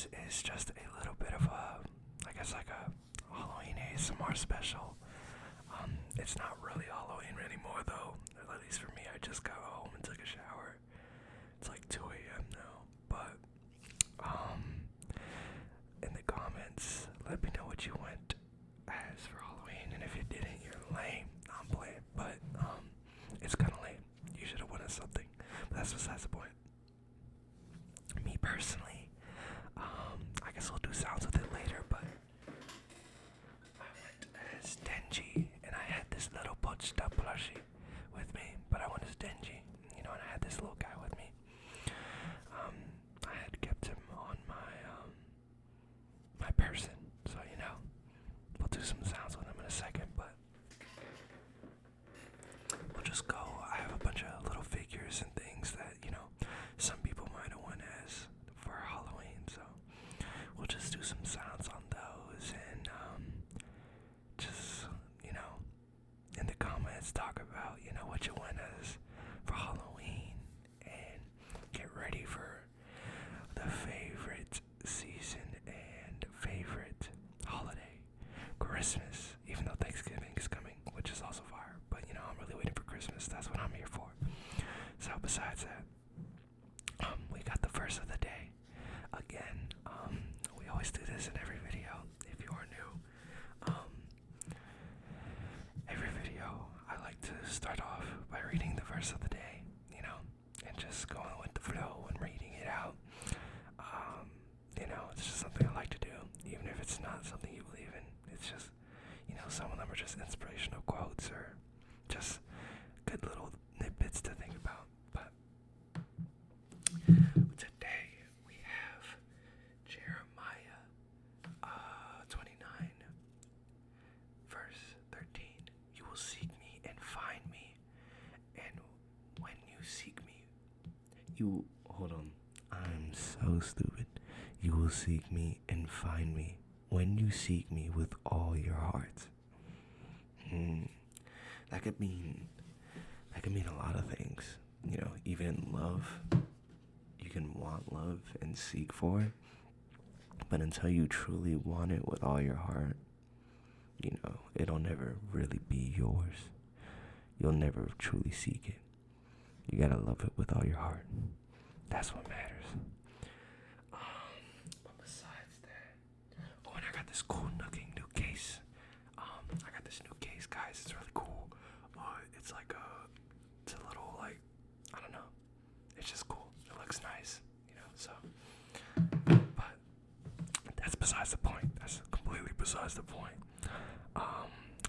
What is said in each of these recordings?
this is just a little bit of a, I guess like a Halloween ASMR special. It's not really Halloween anymore though, at least for me. I just got home and took a shower. It's like 2 a.m. now, but in the comments, let me know what you went as for Halloween, and if you didn't, you're lame. I'm playing, but it's kind of lame. You should have went as something, but that's besides the point. Me personally, I guess we'll do sounds with it later, but I went as Denji, and I had this little poached up plushie with me, but I went as Denji, and I had this little guy with me. I had kept him on my person, so we'll do some sounds with him in a second, but we'll just go. I have a bunch of little figures and things that, some people might have went as for Halloween, so we'll just do some sounds on those and just, in the comments talk about, what you went as for Halloween and get ready for the favorite season and favorite holiday, Christmas, even though Thanksgiving is coming, which is also fire, but I'm really waiting for Christmas. That's what I'm here for. So besides that, we got the verse of the day again. We always do this in every video. If you are new, every video I like to start off by reading the verse of the day, and just going with the flow and reading it out. It's just something I like to do, even if it's not something you believe in. It's just, some of them are just inspirational quotes or just good little snippets to think about. But today we have Jeremiah 29, verse 13. You will seek me and find me, and when you seek me, hold on. I'm so stupid. You will seek me and find me when you seek me with all your heart. That could mean a lot of things. Even in love, you can want love and seek for it, but until you truly want it with all your heart, it'll never really be yours. You'll never truly seek it. You gotta love it with all your heart. That's what matters. But besides that, and I got this cool looking new case. I got this new case, guys. It's really cool. It's like it's a little I don't know. It's just cool. It looks nice, so. But that's besides the point. That's completely besides the point.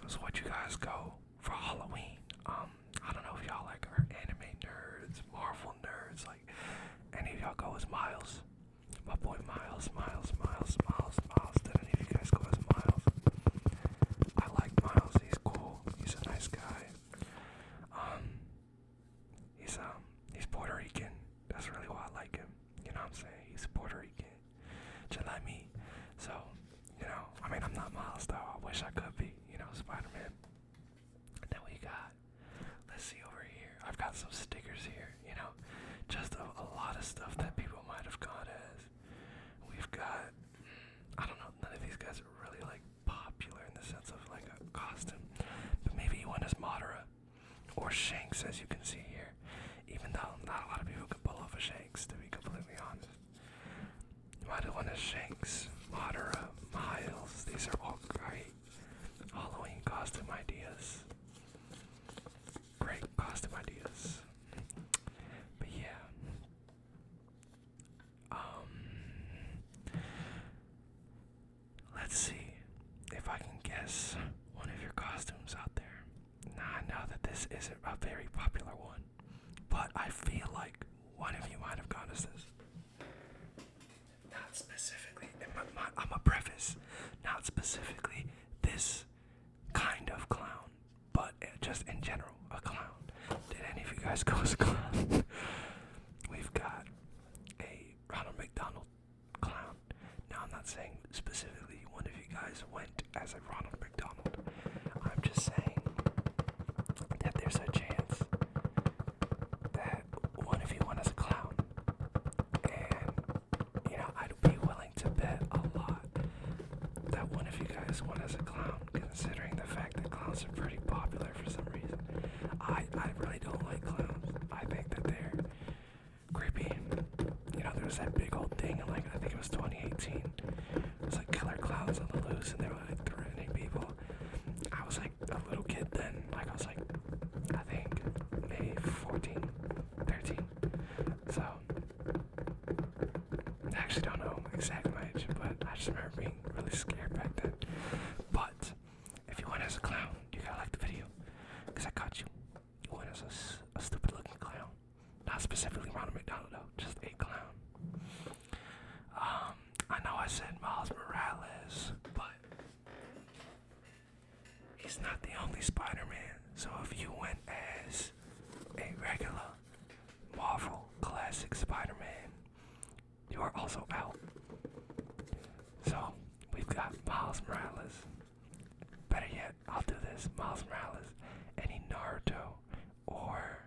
So what you guys go for Halloween? I don't know if y'all are anime nerds, Marvel nerds, any of y'all go as Miles. My boy Miles. Did any of you guys go as Miles? I like Miles. He's cool. He's a nice guy. He's Puerto Rican. That's really why I like him. You know what I'm saying? He's Puerto Rican. Just like me. So, I'm not Miles though. I wish I could be, Spider-Man. And then we got, let's see over here. I've got some stickers here, just a lot of stuff that people might have gone as. We've got, I don't know, none of these guys are really popular in the sense of a costume, but maybe you went as Madara or Shanks, as you can see here, even though not a lot of people can pull off a Shanks, to be completely honest. You might have went as Shanks, Madara, Miles. These are all great Halloween costume ideas. Great costume ideas. But yeah. Let's see if I can guess one of your costumes out there. Now I know that this isn't a very popular one, but I feel like one of you might have gone as this. Not specifically, I'm a preface, not specifically this kind of clown, but just in general, a clown. Did any of you guys go as a clown? We've got a Ronald McDonald clown. Now I'm not saying specifically one of you guys went as a Ronald McDonald. I'm just saying that there's a chance that one of you went as a clown. And, I'd be willing to bet a lot that one of you guys went as a clown, considering the fact that clowns are pretty popular for some reason. I really don't like clowns. I think that they're creepy. You know, there was that big old thing in, like, I think it was 2018. It was like killer clowns on the loose, and they were like threatening people. I was like a little kid then. Like, I was like, I think maybe 14, 13. So I actually don't know exactly my age, but I just remember being really scared back then. But if you went as a clown, you gotta like the video, because I caught you. You went as a stupid looking clown. Not specifically Ronald McDonald though, just a clown. I know I said Miles Morales, but he's not the only Spider-Man. So if you went as a regular Marvel classic Spider-Man, you are also out. So we've got Miles Morales. Better yet, I'll do this. Miles Morales, any Naruto or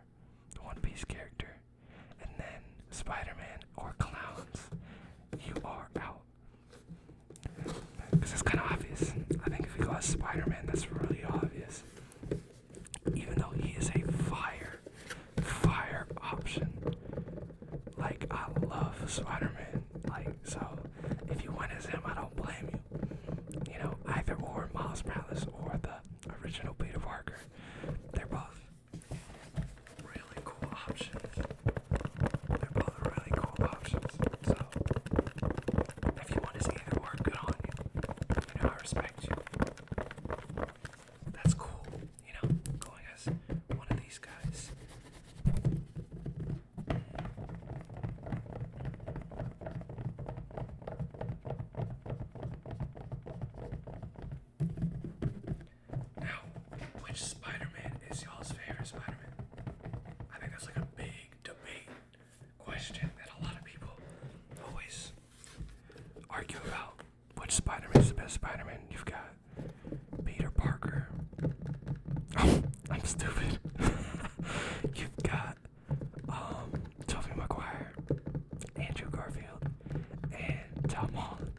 the One Piece character, and then Spider-Man or clowns, you are out. Because it's kind of obvious. I think if you go as Spider-Man, that's really obvious. Even though he is a fire option. Like, I love Spider-Man. Like, so if you went as him, I don't blame you. You know, either or Miles Morales or the original Peter Parker. They're both really cool options. They're both really cool options. So if you want to see either or, good on you. You know, I respect you. That's cool. You know, going as one of these guys. Now, which Spider-Man is y'all's favorite Spider-Man? I think that's like a big debate question that a lot of people always argue about. Which Spider-Man is the best Spider-Man? You've got Peter Parker. Oh, I'm stupid. You've got Tobey Maguire, Andrew Garfield, and Tom Holland.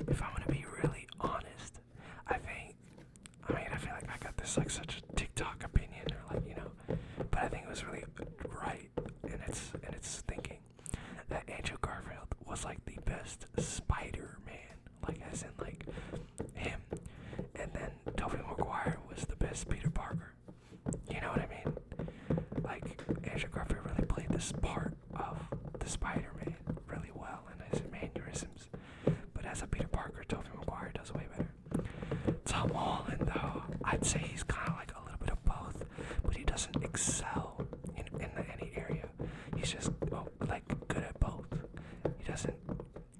If I'm gonna be really honest, I feel like I got this like such a TikTok opinion, or like, you know, but I think it was really right in its thinking that Andrew Garfield was like the best Spider-Man, like as in like him, and then Tobey Maguire was the best Peter Parker. You know what I mean? Like, Andrew Garfield really played this part of the Spider-Man really well in his mannerisms, but as a Peter Parker, Tobey Maguire does way better. Tom Holland, though, I'd say he's kind of like a little bit of both, but he doesn't excel in any area. He's just like good at both. He doesn't,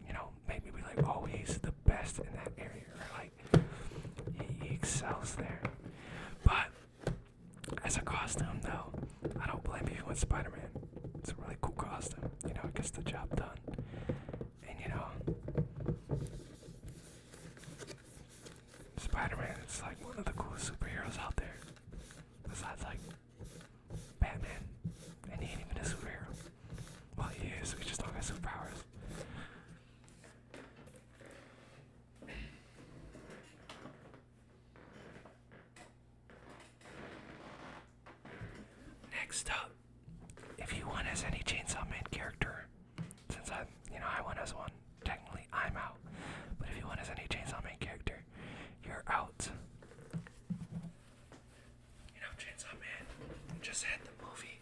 you know, make me be like, oh, he's the best in that area, or like he excels there. But as a costume, though, I don't blame you if you went Spider-Man. It's a really cool costume. You know, it gets the job done. And you know, Spider-Man is like one of the coolest superheroes out there. Besides like Batman. And he ain't even a superhero. Well, he is, we just don't have superpowers. Next up, if you went as any Chainsaw Man character, since I went as one, technically I'm out. But if you went as any Chainsaw Man character, you're out. You know, Chainsaw Man just had the movie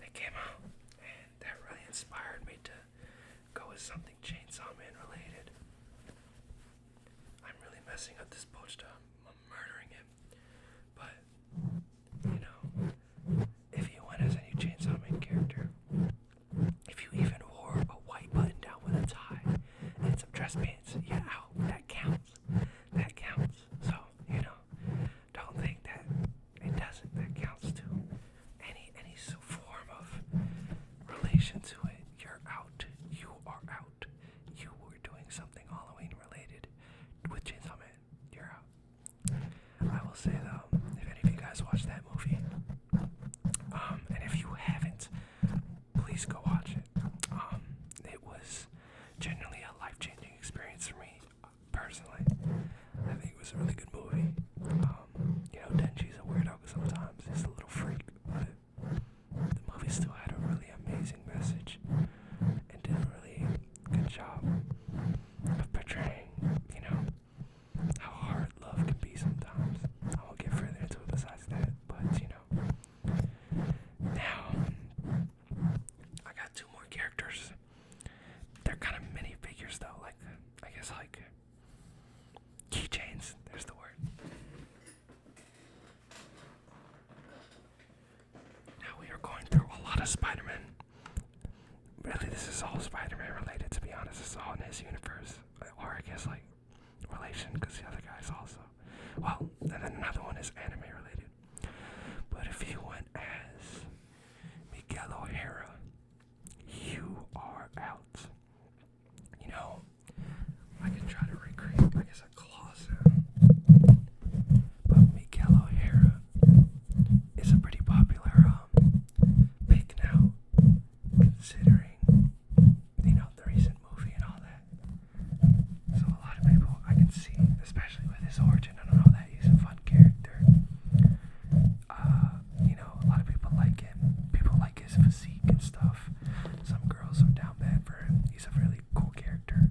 that came out, and that really inspired me to go with something Chainsaw Man related. I'm really messing up this poster. I'm murdering him. But, you know, if you went as any Chainsaw Man character, if you even wore a white button down with a tie and some dress pants, you're out. That counts. That counts. So, you know, don't think that it doesn't. That counts too. Any form of relation to it, you're out. You are out. You were doing something Halloween related with Chainsaw Man. You're out. guess like keychains. There's the word. Now we are going through a lot of Spider-Man. Really, this is all Spider-Man related, to be honest. It's all in his universe. Or I guess like relation, because the other guy's also. Well, and then another one is anime related. But if you went as Miguel O'Hara, you are out. You know, I can try to recreate, I guess, a claw sound. But Miguel O'Hara is a pretty popular pick now, considering, you know, the recent movie and all that. So a lot of people I can see, especially with his origin and all that, he's a fun character. You know, a lot of people like him. People like his physique and stuff. Some girls are down bad for him. He's a really cool character.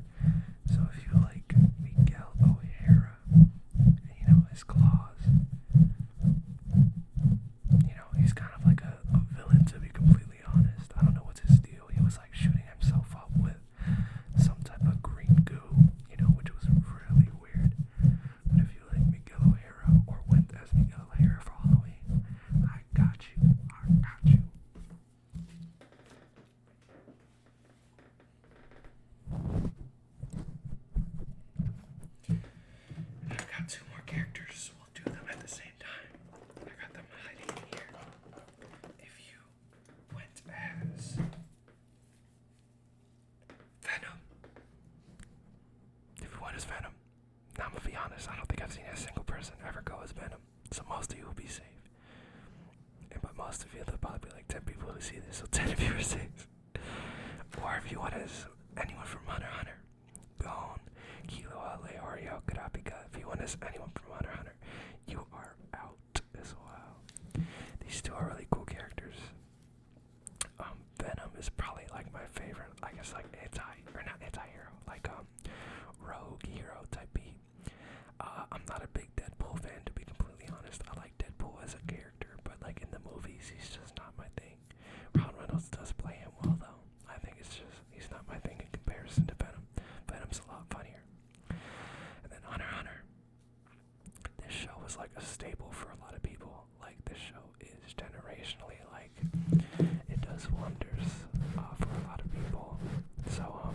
So if you like Miguel O'Hara, and, you know, his claws, you know, he's kind of like a villain, to be completely honest. I don't know what's his deal. He was like shooting himself up with some type of green goo, you know, which was really weird. But if you like Miguel O'Hara or went as Miguel O'Hara for Halloween, I got you. I got you. I've got two more characters, so we'll do them at the same time. I got them hiding here. If you went as Venom. If you went as Venom, now I'm gonna be honest, I don't think I've seen a single person ever go as Venom. So most of you will be safe. And by most of you, there'll probably be like 10 people who see this, so 10 of you are safe. Or if you went as anyone from Hunter x Hunter, Gon, Kilo, LA, Oreo, Kurapika. If you went as anyone from Hunter x Hunter, you are out as well. These two are really cool characters. Venom is probably like my favorite, I guess, like not anti-hero, like rogue hero type beat. I'm not a big Deadpool fan, to be completely honest. I like Deadpool as a character, but like in the movies, he's just not my thing. Ryan Reynolds does play him well, though. I think it's just, he's not my thing in comparison to Venom. Venom's a lot funnier. And then Hunter x Hunter. This show was like a staple for a lot of people. Like, this show is generationally, like, it does wonders for a lot of people. So,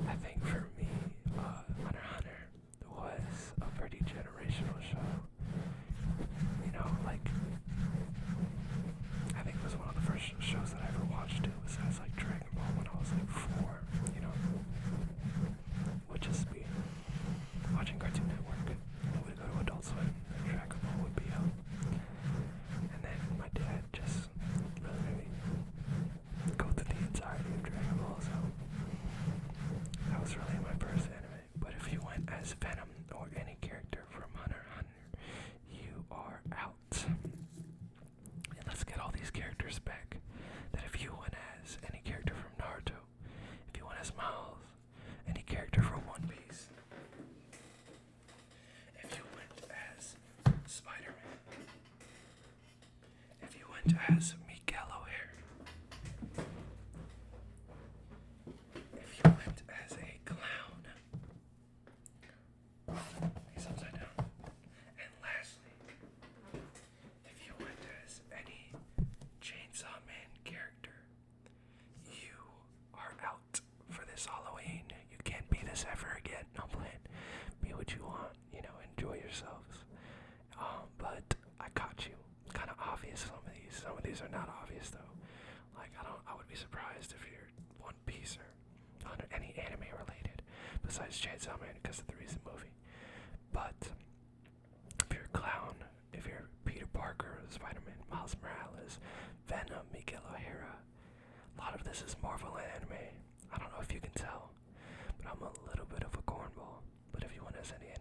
I think for me, Hunter x Hunter was a pretty generational show. You know, like, I think it was one of the first shows that I ever watched too, besides like Dragon Ball when I was like 4, you know. Would just be watching Cartoon Network. We'd go to Adult Swim, and Dragon Ball would be out. And then my dad just really made me go through the entirety of Dragon Ball, so that was really my first anime. But if you went as Venom or any character from Hunter x Hunter, you are out. And let's get all these characters back. That if you went as any character from Naruto, if you went as Miles, any character from One Piece, if you went as Spider-Man, if you went as Miguel O'Hara, if you went as a clown, he's upside down, and lastly, if you went as any Chainsaw Man character, you are out for this Halloween. You can't be this ever again. No plan. Be what you want. You know, enjoy yourselves. But I caught you. It's kind of obvious. Some of these. Some of these are not obvious though. Like I would be surprised if you're One Piece or any anime related, besides Chainsaw Man because of the recent movie. But if you're a clown, if you're Peter Parker, Spider-Man, Miles Morales, Venom, Miguel O'Hara, a lot of this is Marvel and anime. I don't know if you can tell, but I'm a little bit of a cornball. But if you want as any